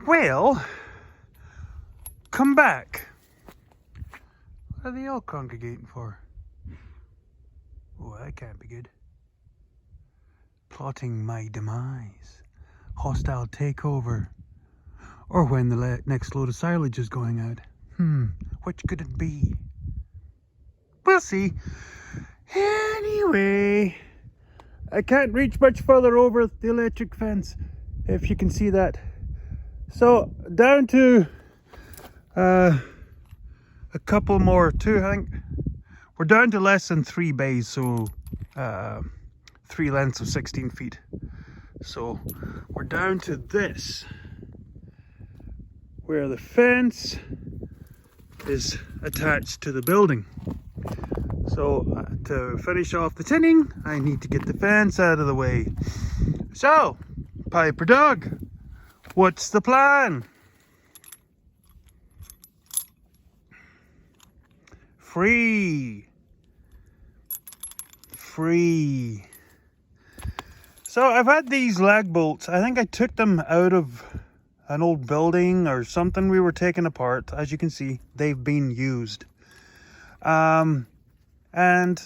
Well, come back. What are they all congregating for? Oh, that can't be good. Plotting my demise. Hostile takeover. Or when the next load of silage is going out. Which could it be? We'll see. Anyway, I can't reach much further over the electric fence, if you can see that. So, down to a couple more, I think. We're down to less than 3 bays, so 3 lengths of 16 feet. So, we're down to this, where the fence is attached to the building. So to finish off the tinning, I need to get the fence out of the way. So, Piper Doug, what's the plan? Free. So I've had these lag bolts. I think I took them out of an old building or something we were taking apart. As you can see, they've been used. And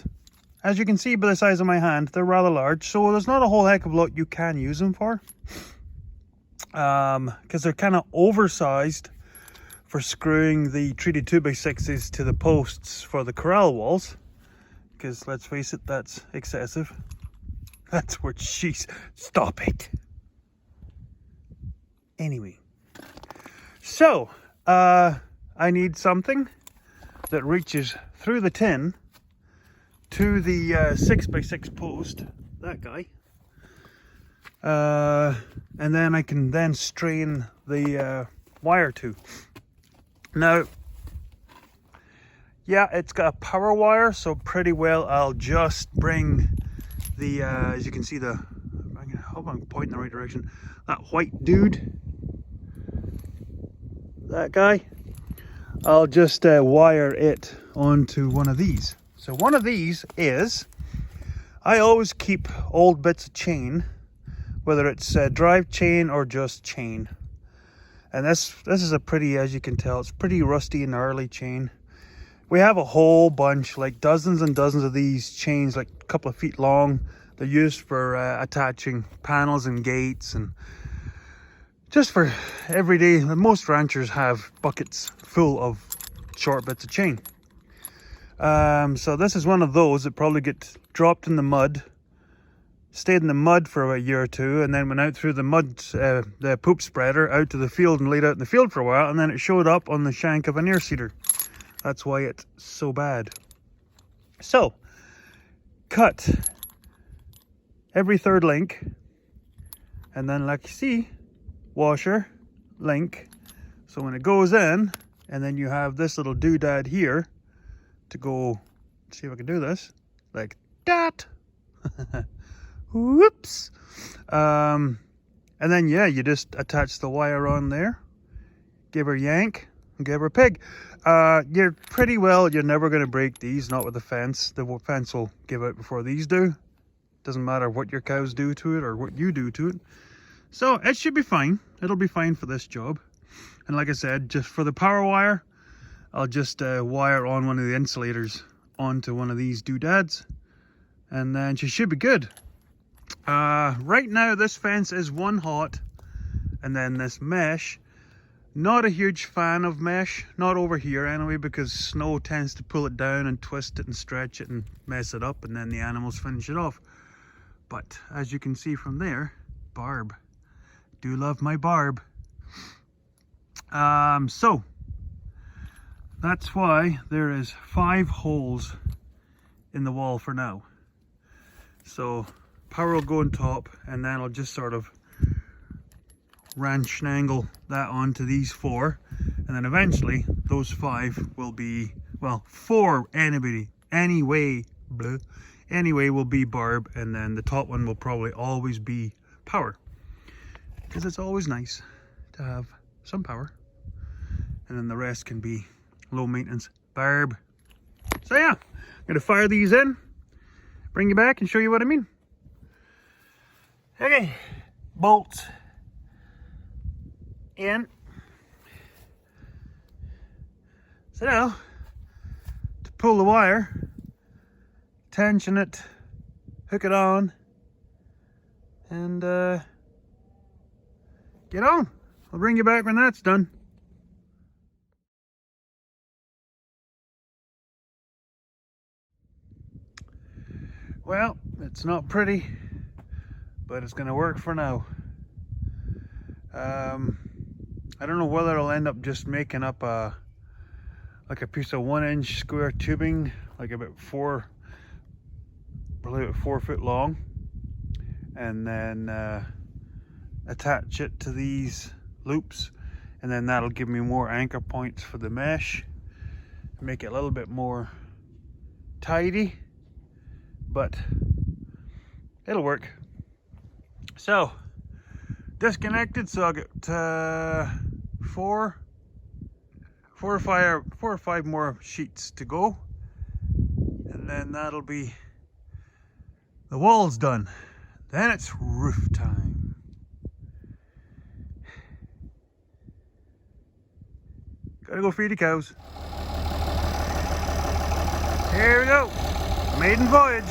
as you can see by the size of my hand, they're rather large. So there's not a whole heck of a lot you can use them for. Because they're kind of oversized for screwing the treated 2x6s to the posts for the corral walls. Because let's face it, that's excessive. That's what she's... Stop it. Anyway. So, I need something that reaches through the tin to the 6x6 post. That guy. And then I can then strain the wire to. Now, yeah, it's got a power wire, so pretty well I'll just bring the, as you can see, I hope I'm pointing in the right direction, that white dude, that guy, I'll just wire it onto one of these. So one of these is, I always keep old bits of chain, whether it's drive chain or just chain. And this is a pretty, as you can tell, it's pretty rusty and gnarly chain. We have a whole bunch, like dozens and dozens of these chains, like a couple of feet long. They're used for attaching panels and gates, and just for everyday. Most ranchers have buckets full of short bits of chain. So this is one of those that probably gets dropped in the mud, stayed in the mud for a year or two, and then went out through the mud, the poop spreader, out to the field and laid out in the field for a while, and then it showed up on the shank of an ear seeder. That's why it's so bad. So, cut every third link, and then like you see, washer, link. So when it goes in, and then you have this little doodad here to go, see if I can do this, like that. Whoops. And then yeah, you just attach the wire on there, give her a yank, and give her a pig. You're pretty well, you're never going to break these, not with the fence. The fence will give out before these do. Doesn't matter what your cows do to it or what you do to it. So it should be fine. It'll be fine for this job. And like I said, just for the power wire, I'll just wire on one of the insulators onto one of these doodads, and then she should be good. Right now this fence is one hot, and then this mesh, not a huge fan of mesh, not over here anyway, because snow tends to pull it down and twist it and stretch it and mess it up, and then the animals finish it off. But as you can see from there, barb, do love my barb. So that's why there is 5 holes in the wall for now. So power will go on top, and then I'll just sort of wrench and angle that onto these 4, and then eventually those 5 will be, well, 4 anyway will be barb, and then the top one will probably always be power, because it's always nice to have some power, and then the rest can be low maintenance barb. So yeah, I'm gonna fire these in, bring you back and show you what I mean. Okay, bolts in. So now, to pull the wire, tension it, hook it on, and get on. I'll bring you back when that's done. Well, it's not pretty, but it's going to work for now. I don't know whether I'll end up just making up like a piece of 1-inch square tubing, like probably about 4 foot long, and then attach it to these loops, and then that'll give me more anchor points for the mesh, make it a little bit more tidy, but it'll work. So disconnected, so I'll get four or five more sheets to go, and then that'll be the walls done. Then it's roof time. Gotta go feed the cows. Here we go. Maiden voyage.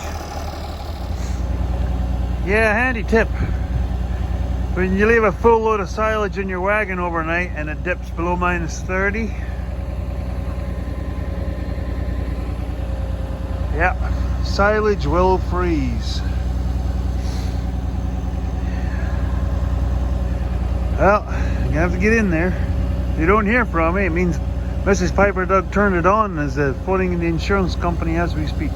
Yeah, handy tip. When you leave a full load of silage in your wagon overnight and it dips below -30, yeah, silage will freeze. Well, you're gonna have to get in there. If you don't hear from me, it means Mrs. Piper Doug turned it on, as phoning in the insurance company as we speak.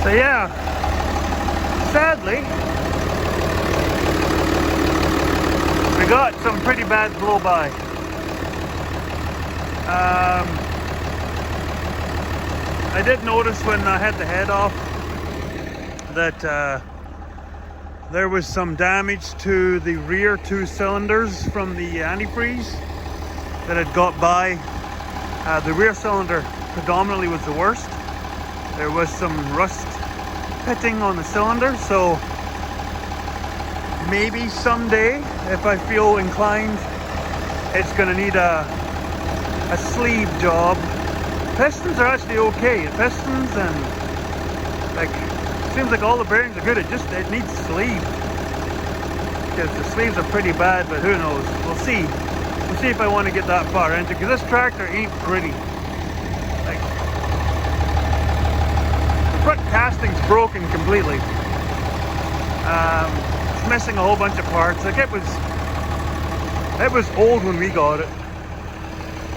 So yeah, sadly, we got some pretty bad blow-by. I did notice when I had the head off that there was some damage to the rear 2 cylinders from the antifreeze that had got by. The rear cylinder predominantly was the worst. There was some rust pitting on the cylinder, so maybe someday, if I feel inclined, it's going to need a sleeve job. Pistons are actually okay. Pistons and seems like all the bearings are good. It needs sleeve, because the sleeves are pretty bad. But who knows? We'll see. We'll see if I want to get that far into, because this tractor ain't pretty. Front casting's broken completely. It's missing a whole bunch of parts. Like it was old when we got it.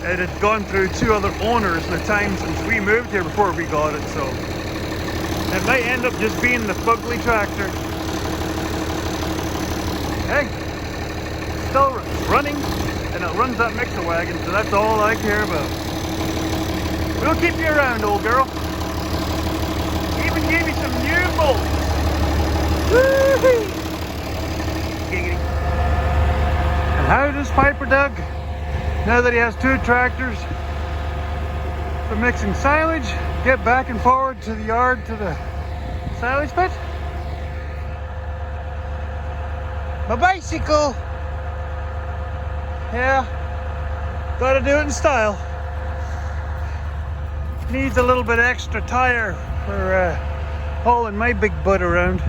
It had gone through 2 other owners in the time since we moved here before we got it, so it might end up just being the fugly tractor. Hey, still running, and it runs that mixer wagon, so that's all I care about. We'll keep you around, old girl. Even gave me some new bolts. Woo-hoo! Giggity. And how does Piper Doug, now that he has 2 tractors for mixing silage, get back and forward to the yard to the silage pit? My bicycle. Yeah, gotta do it in style. Needs a little bit extra tire for hauling my big butt around.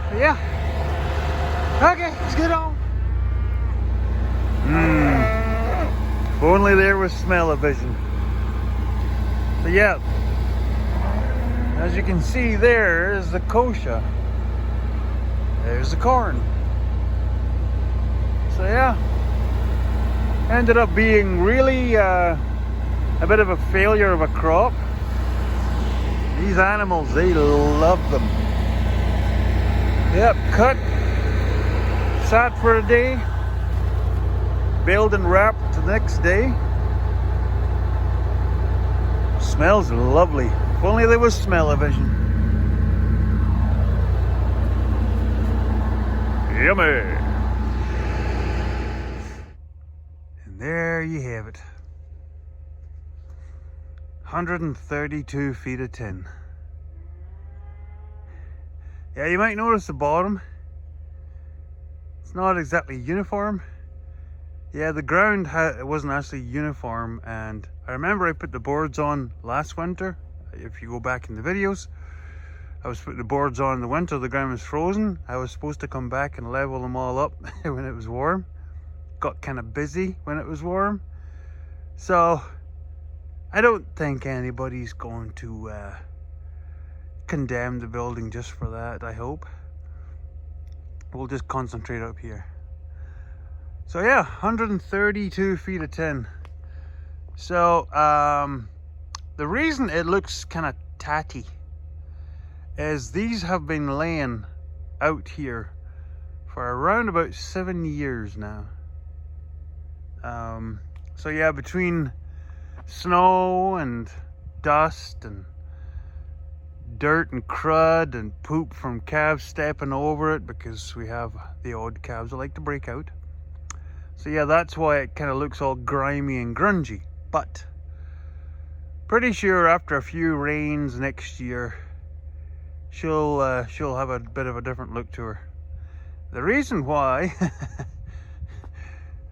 But yeah. Okay, let's get on. If only there was smell-o-vision. But yeah, as you can see, there is the kochia. There's the corn. So yeah, ended up being really a bit of a failure of a crop. These animals, they love them. Yep, cut, sat for a day, baled and wrapped the next day. Smells lovely. If only there was smell-o-vision. Yummy! And there you have it. 132 feet of tin. Yeah, you might notice the bottom. It's not exactly uniform. Yeah, the ground it wasn't actually uniform, and I remember I put the boards on last winter. If you go back in the videos, I was putting the boards on in the winter, the ground was frozen. I was supposed to come back and level them all up when it was warm. Got kind of busy when it was warm. So I don't think anybody's going to condemn the building just for that, I hope. We'll just concentrate up here. So yeah, 132 feet of tin. So the reason it looks kind of tatty is these have been laying out here for around about 7 years now. So yeah, between snow and dust and dirt and crud and poop from calves stepping over it, because we have the odd calves that like to break out. So yeah, that's why it kind of looks all grimy and grungy. But pretty sure after a few rains next year, she'll have a bit of a different look to her. The reason why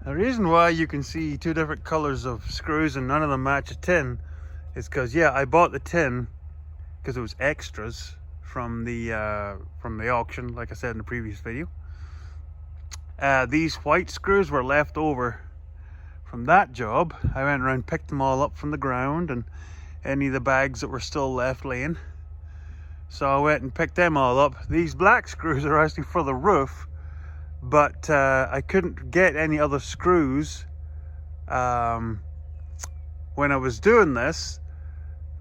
the reason why you can see two different colors of screws and none of them match a tin is because, yeah, I bought the tin because it was extras from the auction, like I said in the previous video. These white screws were left over from that job. I went around, picked them all up from the ground and any of the bags that were still left laying. So I went and picked them all up. These black screws are actually for the roof, but I couldn't get any other screws when I was doing this,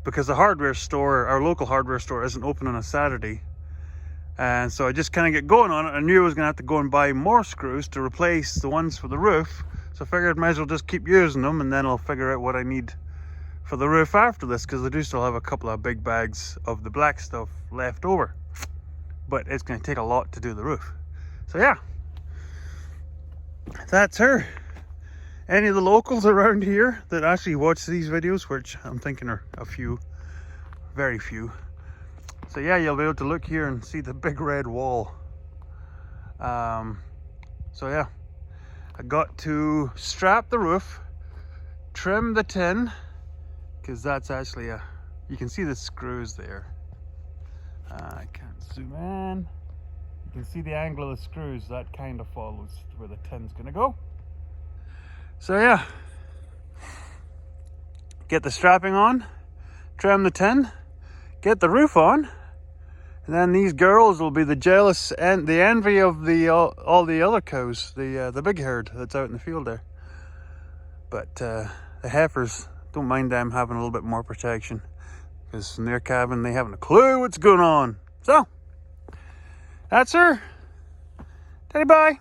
because the hardware store, our local hardware store, isn't open on a Saturday. And so I just kind of get going on it. I knew I was going to have to go and buy more screws to replace the ones for the roof. So I figured I might as well just keep using them, and then I'll figure out what I need for the roof after this, because I do still have a couple of big bags of the black stuff left over. But it's going to take a lot to do the roof. So yeah, that's her. Any of the locals around here that actually watch these videos, which I'm thinking are a few, very few. So yeah, you'll be able to look here and see the big red wall. So yeah, I got to strap the roof, trim the tin, because that's actually you can see the screws there. I can't zoom in. You can see the angle of the screws. That kind of follows where the tin's gonna go. So yeah, get the strapping on, trim the tin, get the roof on, and then these girls will be the jealous and the envy of the all the other cows, the big herd that's out in the field there. But the heifers, don't mind them having a little bit more protection, because in their cabin they haven't a clue what's going on. So that's her. Teddy bye.